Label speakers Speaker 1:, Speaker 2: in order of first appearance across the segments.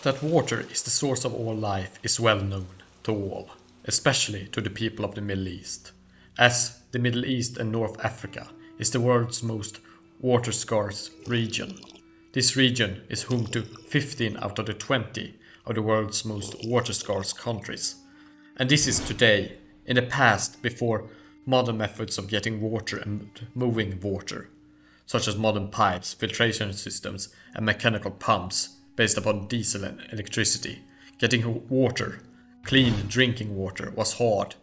Speaker 1: That water is the source of all life is well known to all, especially to the people of the Middle East, as the Middle East and North Africa is the world's most water-scarce region. This region is home to 15 out of the 20 of the world's most water-scarce countries. And this is today, in the past before modern methods of getting water and moving water, such as modern pipes, filtration systems and mechanical pumps based upon diesel and electricity. Getting water, clean drinking water, was hard.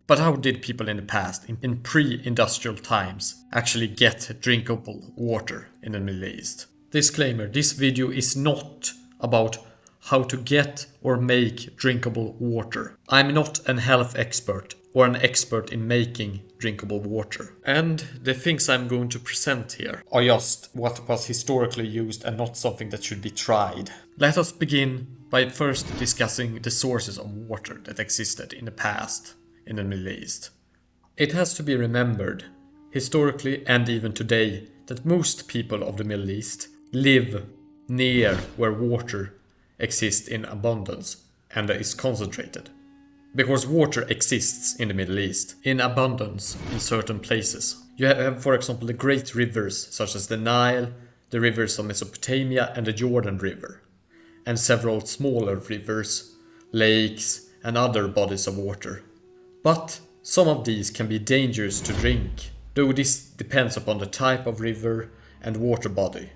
Speaker 1: But how did people in the past, in pre-industrial times, actually get drinkable water in the Middle East? Disclaimer, this video is not about how to get or make drinkable water. I'm not an health expert or an expert in making drinkable water. And the things I'm going to present here are just what was historically used and not something that should be tried. Let us begin by first discussing the sources of water that existed in the past in the Middle East. It has to be remembered, historically and even today, that most people of the Middle East live near where water exists in abundance and is concentrated. Because water exists in the Middle East in abundance in certain places. You have, for example, the great rivers such as the Nile, the rivers of Mesopotamia and the Jordan River, and several smaller rivers, lakes and other bodies of water. But some of these can be dangerous to drink, though this depends upon the type of river and water body,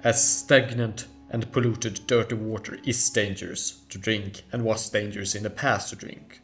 Speaker 1: as stagnant and polluted dirty water is dangerous to drink and was dangerous in the past to drink,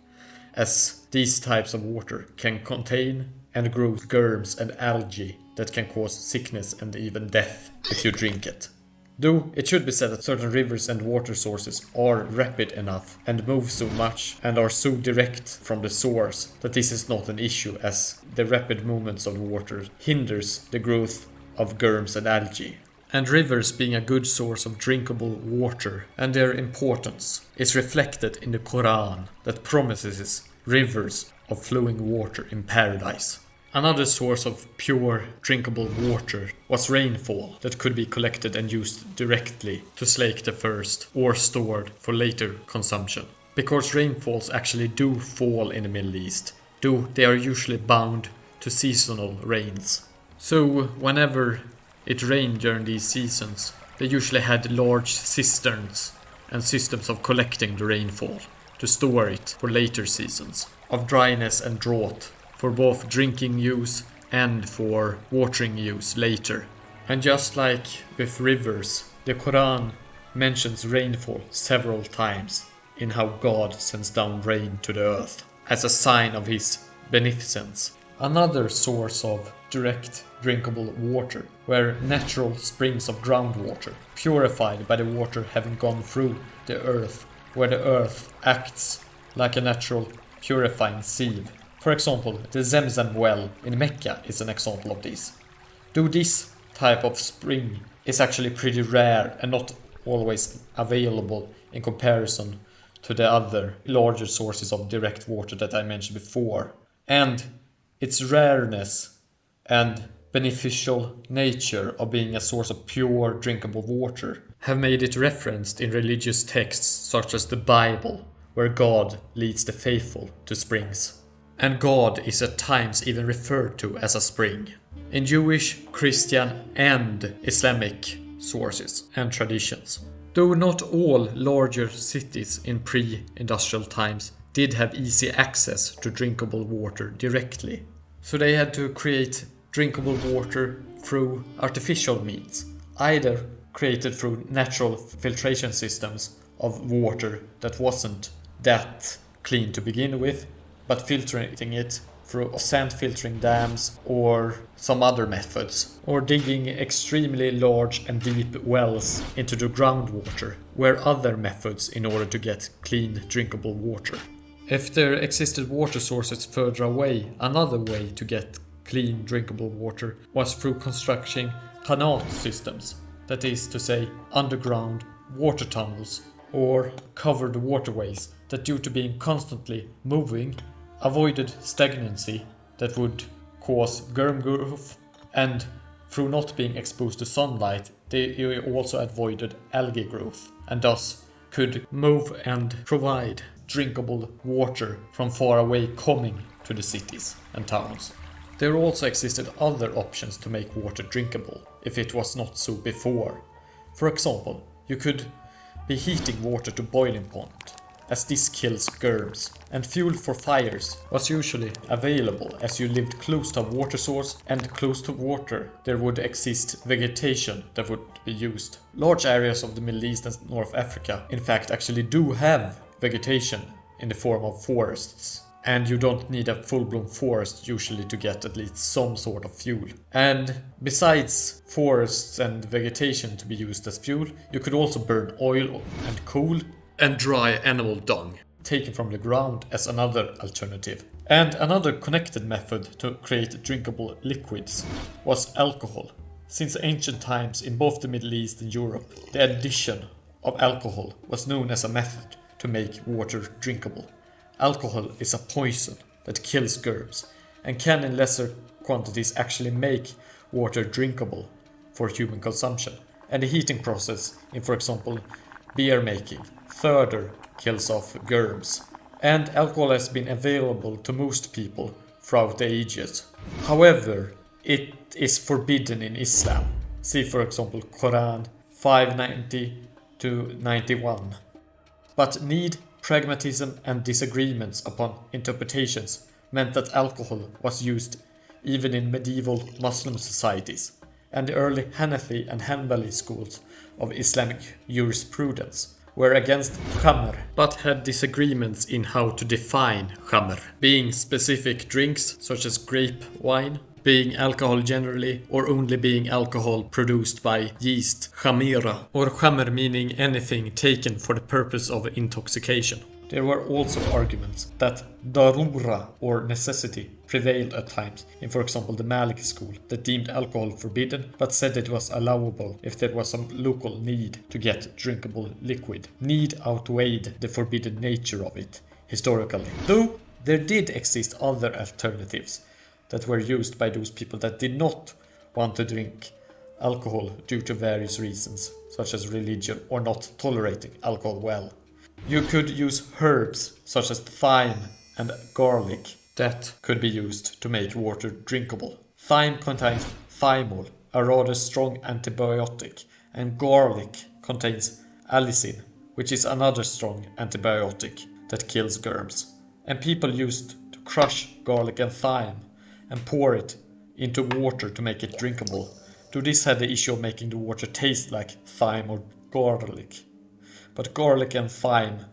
Speaker 1: as these types of water can contain and grow germs and algae that can cause sickness and even death if you drink it. Though it should be said that certain rivers and water sources are rapid enough and move so much and are so direct from the source that this is not an issue, as the rapid movements of the water hinders the growth of germs and algae. And rivers being a good source of drinkable water and their importance is reflected in the Quran that promises rivers of flowing water in paradise. Another source of pure drinkable water was rainfall that could be collected and used directly to slake the thirst or stored for later consumption. Because rainfalls actually do fall in the Middle East, though they are usually bound to seasonal rains. So whenever it rained during these seasons, they usually had large cisterns and systems of collecting the rainfall to store it for later seasons of dryness and drought, for both drinking use and for watering use later. And just like with rivers, the Quran mentions rainfall several times in how God sends down rain to the earth as a sign of his beneficence. Another source of direct drinkable water were natural springs of groundwater, purified by the water having gone through the earth, where the earth acts like a natural purifying sieve. For example, the Zemzem well in Mecca is an example of this. Though this type of spring is actually pretty rare and not always available in comparison to the other larger sources of direct water that I mentioned before. And its rareness and beneficial nature of being a source of pure drinkable water have made it referenced in religious texts such as the Bible, where God leads the faithful to springs. And God is at times even referred to as a spring in Jewish, Christian and Islamic sources and traditions. Though not all larger cities in pre-industrial times did have easy access to drinkable water directly, so they had to create drinkable water through artificial means, either created through natural filtration systems of water that wasn't that clean to begin with, but filtering it through sand filtering dams or some other methods, or digging extremely large and deep wells into the groundwater, were other methods in order to get clean drinkable water. If there existed water sources further away, another way to get clean drinkable water was through constructing canal systems, that is to say underground water tunnels or covered waterways that, due to being constantly moving, avoided stagnancy that would cause germ growth, and through not being exposed to sunlight they also avoided algae growth and thus could move and provide drinkable water from far away coming to the cities and towns. There also existed other options to make water drinkable, if it was not so before. For example, you could be heating water to boiling point, as this kills germs, and fuel for fires was usually available as you lived close to a water source, and close to water there would exist vegetation that would be used. Large areas of the Middle East and North Africa in fact actually do have vegetation in the form of forests. And you don't need a full-blown forest usually to get at least some sort of fuel. And besides forests and vegetation to be used as fuel, you could also burn oil and coal and dry animal dung taken from the ground as another alternative. And another connected method to create drinkable liquids was alcohol. Since ancient times in both the Middle East and Europe, the addition of alcohol was known as a method to make water drinkable. Alcohol is a poison that kills germs and can in lesser quantities actually make water drinkable for human consumption. And the heating process in, for example, beer making further kills off germs. And alcohol has been available to most people throughout the ages. However, it is forbidden in Islam. See for example Quran 590 to 91. But need, pragmatism and disagreements upon interpretations meant that alcohol was used even in medieval Muslim societies, and the early Hanafi and Hanbali schools of Islamic jurisprudence were against khamr, but had disagreements in how to define khamr, being specific drinks such as grape wine, being alcohol generally, or only being alcohol produced by yeast, khamira, or khamr meaning anything taken for the purpose of intoxication. There were also arguments that darura, or necessity, prevailed at times in, for example, the Maliki school that deemed alcohol forbidden but said it was allowable if there was some local need to get drinkable liquid. Need outweighed the forbidden nature of it, historically. Though there did exist other alternatives that were used by those people that did not want to drink alcohol due to various reasons, such as religion or not tolerating alcohol well. You could use herbs such as thyme and garlic that could be used to make water drinkable. Thyme contains thymol, a rather strong antibiotic, and garlic contains allicin, which is another strong antibiotic that kills germs. And people used to crush garlic and thyme and pour it into water to make it drinkable. Though this had the issue of making the water taste like thyme or garlic. But garlic and thyme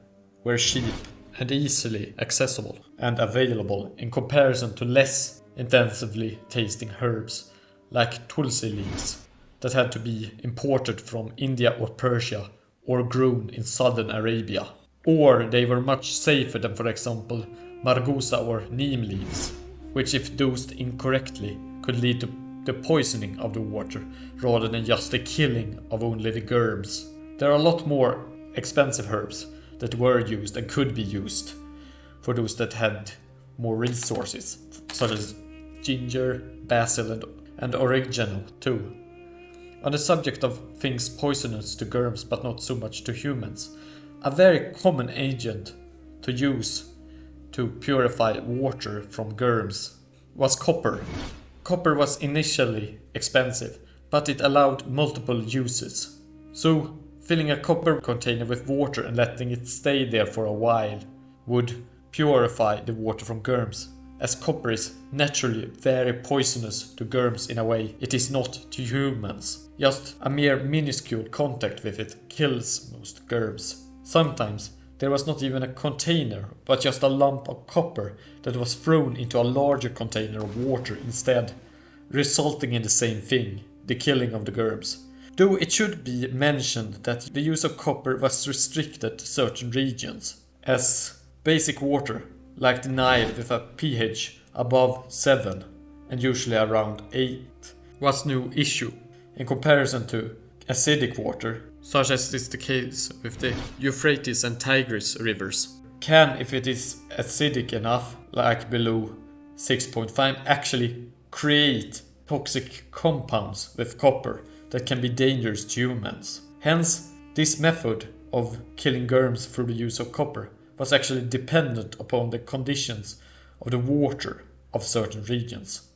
Speaker 1: were cheap and easily accessible and available in comparison to less intensively tasting herbs like tulsi leaves that had to be imported from India or Persia or grown in southern Arabia. Or they were much safer than, for example, margusa or neem leaves, which if dosed incorrectly could lead to the poisoning of the water rather than just the killing of only the germs. There are a lot more expensive herbs that were used and could be used for those that had more resources, such as ginger, basil and oregano too. On the subject of things poisonous to germs but not so much to humans, a very common agent to use to purify water from germs was copper. Copper was initially expensive, but it allowed multiple uses. So filling a copper container with water and letting it stay there for a while would purify the water from germs, as copper is naturally very poisonous to germs in a way it is not to humans. Just a mere minuscule contact with it kills most germs. Sometimes there was not even a container, but just a lump of copper that was thrown into a larger container of water instead, resulting in the same thing, the killing of the germs. Though it should be mentioned that the use of copper was restricted to certain regions, as basic water, like the Nile with a pH above 7 and usually around 8, was no issue in comparison to acidic water, such as is the case with the Euphrates and Tigris rivers, can, if it is acidic enough, like below 6.5, actually create toxic compounds with copper that can be dangerous to humans. Hence, This method of killing germs through the use of copper was actually dependent upon the conditions of the water of certain regions.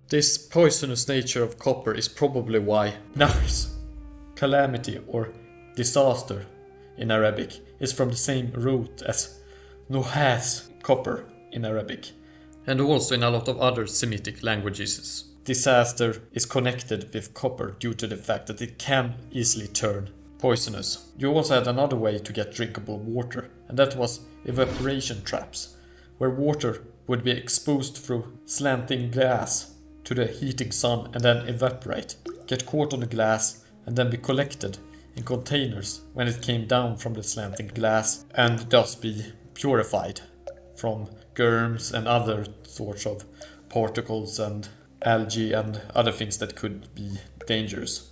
Speaker 1: This poisonous nature of copper is probably why nahs, calamity or disaster in Arabic, is from the same root as nuhas, copper in Arabic, and also in a lot of other Semitic languages. Disaster is connected with copper due to the fact that it can easily turn poisonous. You also had another way to get drinkable water, and that was evaporation traps, where water would be exposed through slanting glass to the heating sun and then evaporate, get caught on the glass and then be collected in containers when it came down from the slanting glass and thus be purified from germs and other sorts of particles and algae and other things that could be dangerous.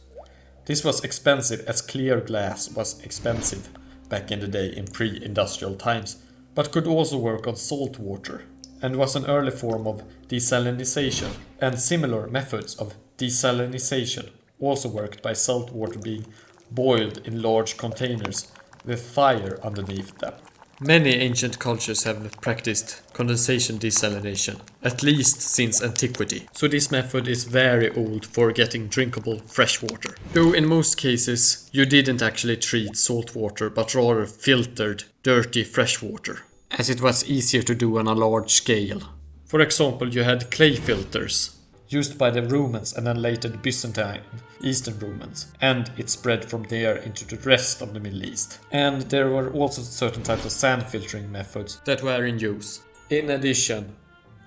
Speaker 1: This was expensive, as clear glass was expensive back in the day in pre-industrial times, but could also work on salt water and was an early form of desalinization, and similar methods of desalinization also worked by salt water being boiled in large containers with fire underneath them. Many ancient cultures have practiced condensation desalination, at least since antiquity, so this method is very old for getting drinkable fresh water. Though in most cases you didn't actually treat salt water but rather filtered dirty fresh water, as it was easier to do on a large scale. For example, you had clay filters used by the Romans and then later the Byzantine Eastern Romans, and it spread from there into the rest of the Middle East. And there were also certain types of sand filtering methods that were in use. In addition,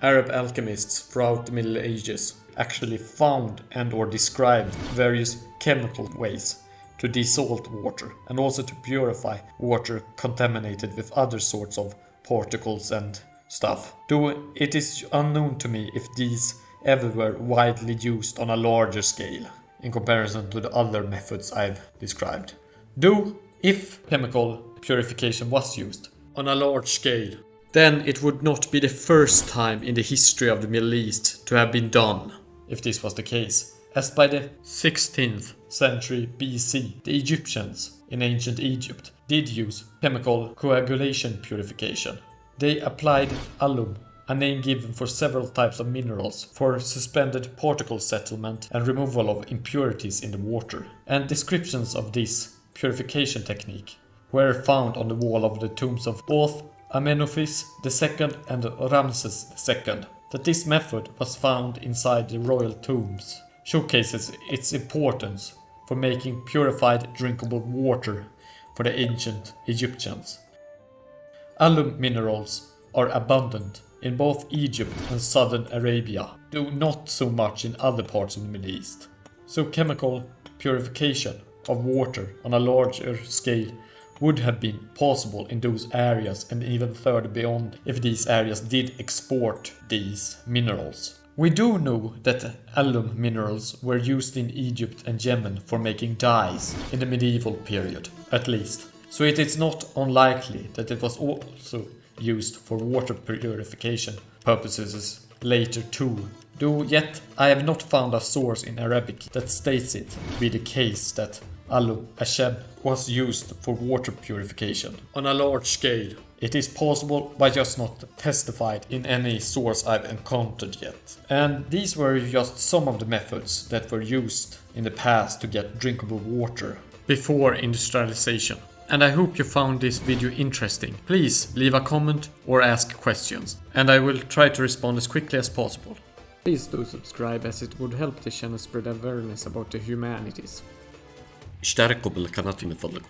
Speaker 1: Arab alchemists throughout the Middle Ages actually found and or described various chemical ways to desalt water and also to purify water contaminated with other sorts of particles and stuff. Though it is unknown to me if these ever were widely used on a larger scale in comparison to the other methods I've described. Though, if chemical purification was used on a large scale, then it would not be the first time in the history of the Middle East to have been done, if this was the case, as by the 16th century BC, the Egyptians in ancient Egypt did use chemical coagulation purification. They applied alum, a name given for several types of minerals, for suspended particle settlement and removal of impurities in the water. And descriptions of this purification technique were found on the wall of the tombs of both Amenophis II and Ramses II. That this method was found inside the royal tombs showcases its importance for making purified drinkable water for the ancient Egyptians. Alum minerals are abundant in both Egypt and southern Arabia, though not so much in other parts of the Middle East. So chemical purification of water on a larger scale would have been possible in those areas and even further beyond if these areas did export these minerals. We do know that alum minerals were used in Egypt and Yemen for making dyes in the medieval period, at least. So it is not unlikely that it was also used for water purification purposes later too. Though yet I have not found a source in Arabic that states it to be the case that alum ashab was used for water purification on a large scale. It is possible, but just not testified in any source I've encountered yet. And these were just some of the methods that were used in the past to get drinkable water before industrialization. And I hope you found this video interesting. Please leave a comment or ask questions, and I will try to respond as quickly as possible. Please do subscribe, as it would help the channel spread awareness about the humanities.
Speaker 2: اشتركوا بالقناة من فضلكم.